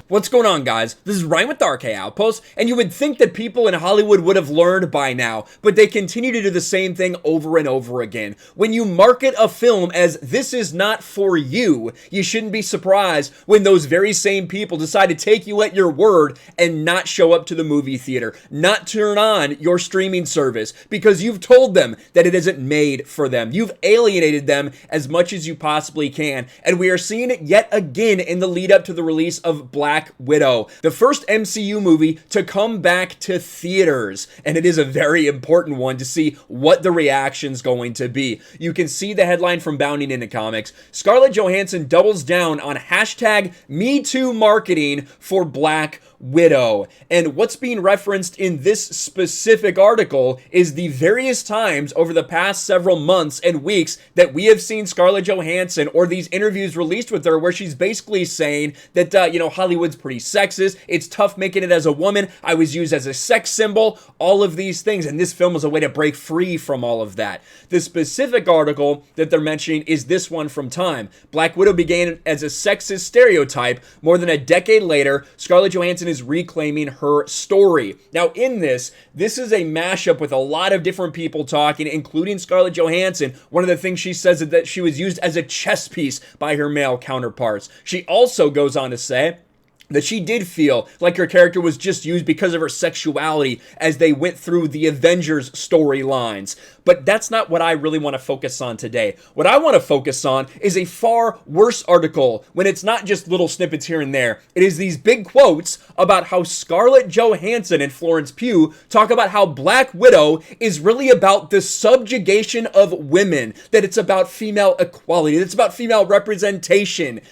What's going on, guys? This is Ryan with RK Outpost, and you would think that people in Hollywood would have learned by now, but they continue to do the same thing over and over again. When you market a film as this is not for you, you shouldn't be surprised when those very same people decide to take you at your word and not show up to the movie theater, not turn on your streaming service, because you've told them that it isn't made for them. You've alienated them as much as you possibly can, and we are seeing it yet again in the lead up to the release of Black Widow, the first MCU movie to come back to theaters, and it is a very important one to see what the reaction's going to be. You can see the headline from Bounding Into Comics. Scarlett Johansson doubles down on hashtag #MeToo marketing for Black Widow. And what's being referenced in this specific article is the various times over the past several months and weeks that we have seen Scarlett Johansson or these interviews released with her where she's basically saying that, Hollywood's pretty sexist. It's tough making it as a woman. I was used as a sex symbol, all of these things. And this film was a way to break free from all of that. The specific article that they're mentioning is this one from Time. Black Widow began as a sexist stereotype. More than a decade later, Scarlett Johansson is reclaiming her story. Now in this is a mashup with a lot of different people talking, including Scarlett Johansson. One of the things she says is that she was used as a chess piece by her male counterparts. She also goes on to say that she did feel like her character was just used because of her sexuality as they went through the Avengers storylines. But that's not what I really want to focus on today. What I want to focus on is a far worse article when it's not just little snippets here and there. It is these big quotes about how Scarlett Johansson and Florence Pugh talk about how Black Widow is really about the subjugation of women, that it's about female equality, that it's about female representation.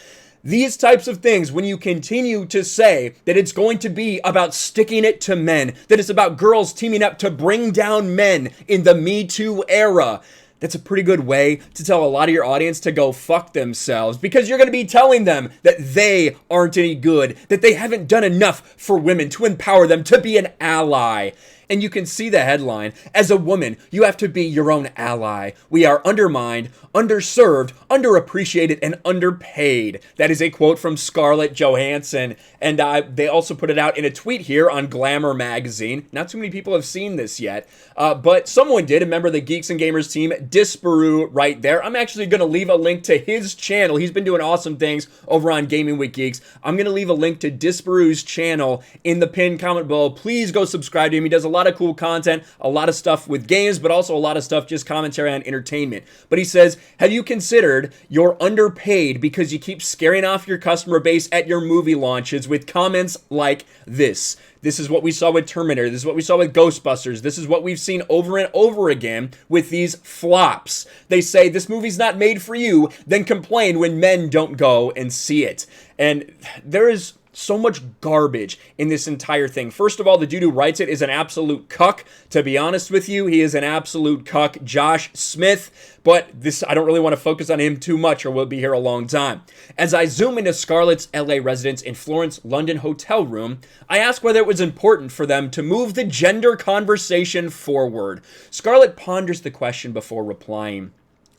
These types of things, when you continue to say that it's going to be about sticking it to men, that it's about girls teaming up to bring down men in the Me Too era, that's a pretty good way to tell a lot of your audience to go fuck themselves, because you're going to be telling them that they aren't any good, that they haven't done enough for women to empower them to be an ally. And you can see the headline. As a woman, you have to be your own ally. We are undermined, underserved, underappreciated, and underpaid. That is a quote from Scarlett Johansson. And they also put it out in a tweet here on Glamour magazine. Not too many people have seen this yet, but someone did. A member of the Geeks and Gamers team, Disparu, right there. I'm actually going to leave a link to his channel. He's been doing awesome things over on Gaming with Geeks. I'm going to leave a link to Disparu's channel in the pinned comment below. Please go subscribe to him. He does a lot of cool content, a lot of stuff with games, but also a lot of stuff just commentary on entertainment. But he says, have you considered you're underpaid because you keep scaring off your customer base at your movie launches with comments like this? This is what we saw with Terminator. This is what we saw with Ghostbusters. This is what we've seen over and over again with these flops. They say this movie's not made for you, then complain when men don't go and see it. And there is so much garbage in this entire thing. First of all, the dude who writes it is an absolute cuck. To be honest with you, he is an absolute cuck, Josh Smith. But I don't really want to focus on him too much or we'll be here a long time. As I zoom into Scarlett's LA residence in Florence London hotel room, I ask whether it was important for them to move the gender conversation forward. Scarlett ponders the question before replying.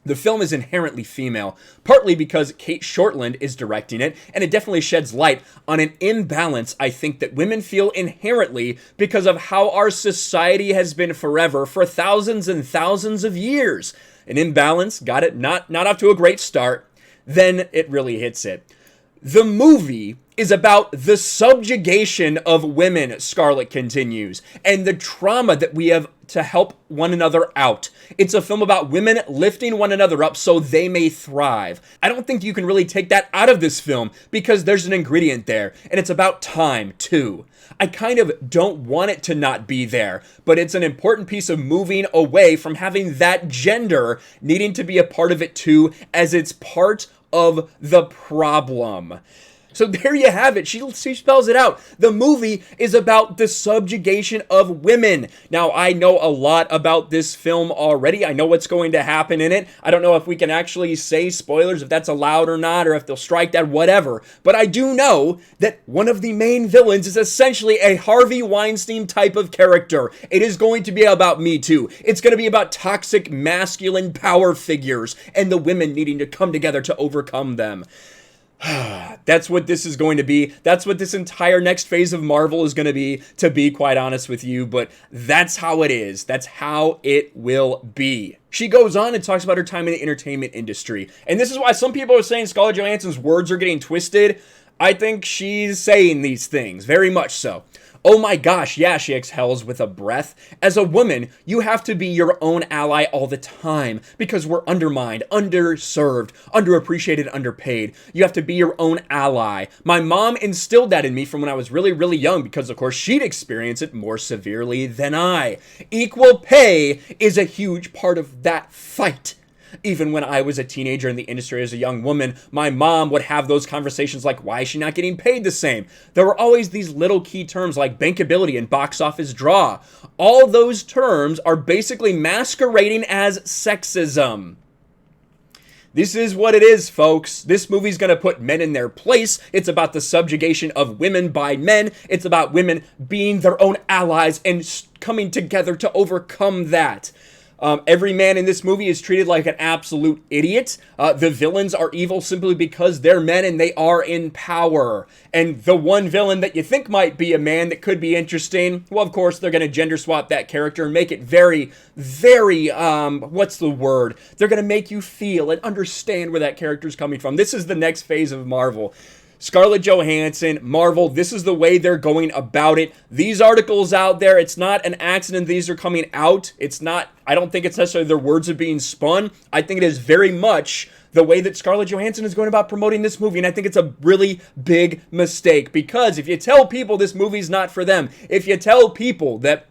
The film is inherently female, partly because Kate Shortland is directing it, and it definitely sheds light on an imbalance I think that women feel inherently because of how our society has been forever for thousands and thousands of years. An imbalance, got it, not off to a great start, then it really hits it. The movie is about the subjugation of women, Scarlett continues, and the trauma that we have to help one another out. It's a film about women lifting one another up so they may thrive. I don't think you can really take that out of this film because there's an ingredient there, and it's about time, too. I kind of don't want it to not be there, but it's an important piece of moving away from having that gender needing to be a part of it, too, as it's part of the problem. So there you have it. She spells it out. The movie is about the subjugation of women. Now, I know a lot about this film already. I know what's going to happen in it. I don't know if we can actually say spoilers, if that's allowed or not, or if they'll strike that, whatever. But I do know that one of the main villains is essentially a Harvey Weinstein type of character. It is going to be about Me Too. It's going to be about toxic masculine power figures and the women needing to come together to overcome them. That's what this is going to be. That's what this entire next phase of Marvel is going to be quite honest with you. But that's how it is. That's how it will be. She goes on and talks about her time in the entertainment industry. And this is why some people are saying Scarlett Johansson's words are getting twisted. I think she's saying these things, very much so. Oh my gosh, yeah, she exhales with a breath. As a woman, you have to be your own ally all the time because we're undermined, underserved, underappreciated, underpaid. You have to be your own ally. My mom instilled that in me from when I was really, really young because, of course, she'd experienced it more severely than I. Equal pay is a huge part of that fight. Even when I was a teenager in the industry as a young woman, my mom would have those conversations like, why is she not getting paid the same? There were always these little key terms like bankability and box office draw. All those terms are basically masquerading as sexism. This is what it is, folks. This movie's gonna put men in their place. It's about the subjugation of women by men. It's about women being their own allies and coming together to overcome that. Every man in this movie is treated like an absolute idiot. The villains are evil simply because they're men and they are in power. And the one villain that you think might be a man that could be interesting, well, of course, they're going to gender swap that character and make it very, very, what's the word? They're going to make you feel and understand where that character's coming from. This is the next phase of Marvel. Scarlett Johansson, Marvel, this is the way they're going about it. These articles out there, it's not an accident these are coming out. It's not, I don't think it's necessarily their words are being spun. I think it is very much the way that Scarlett Johansson is going about promoting this movie, and I think it's a really big mistake, because if you tell people this movie's not for them, if you tell people that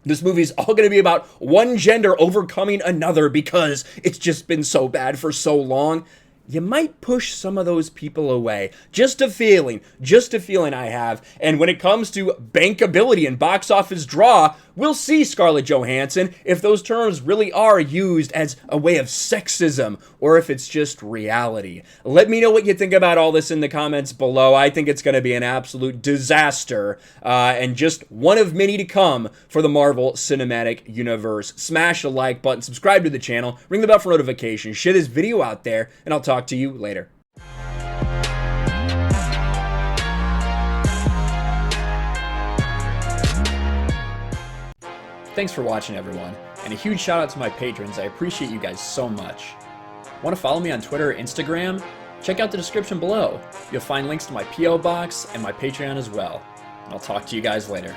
this movie's all going to be about one gender overcoming another because it's just been so bad for so long, you might push some of those people away. Just a feeling I have. And when it comes to bankability and box office draw, we'll see, Scarlett Johansson, if those terms really are used as a way of sexism or if it's just reality. Let me know what you think about all this in the comments below. I think it's going to be an absolute disaster and just one of many to come for the Marvel Cinematic Universe. Smash the like button, subscribe to the channel, ring the bell for notifications, share this video out there, and I'll talk to you later. Thanks for watching, everyone, and a huge shout out to my patrons. I appreciate you guys so much. Want to follow me on Twitter or Instagram? Check out the description below. You'll find links to my P.O. box and my Patreon as well. And I'll talk to you guys later.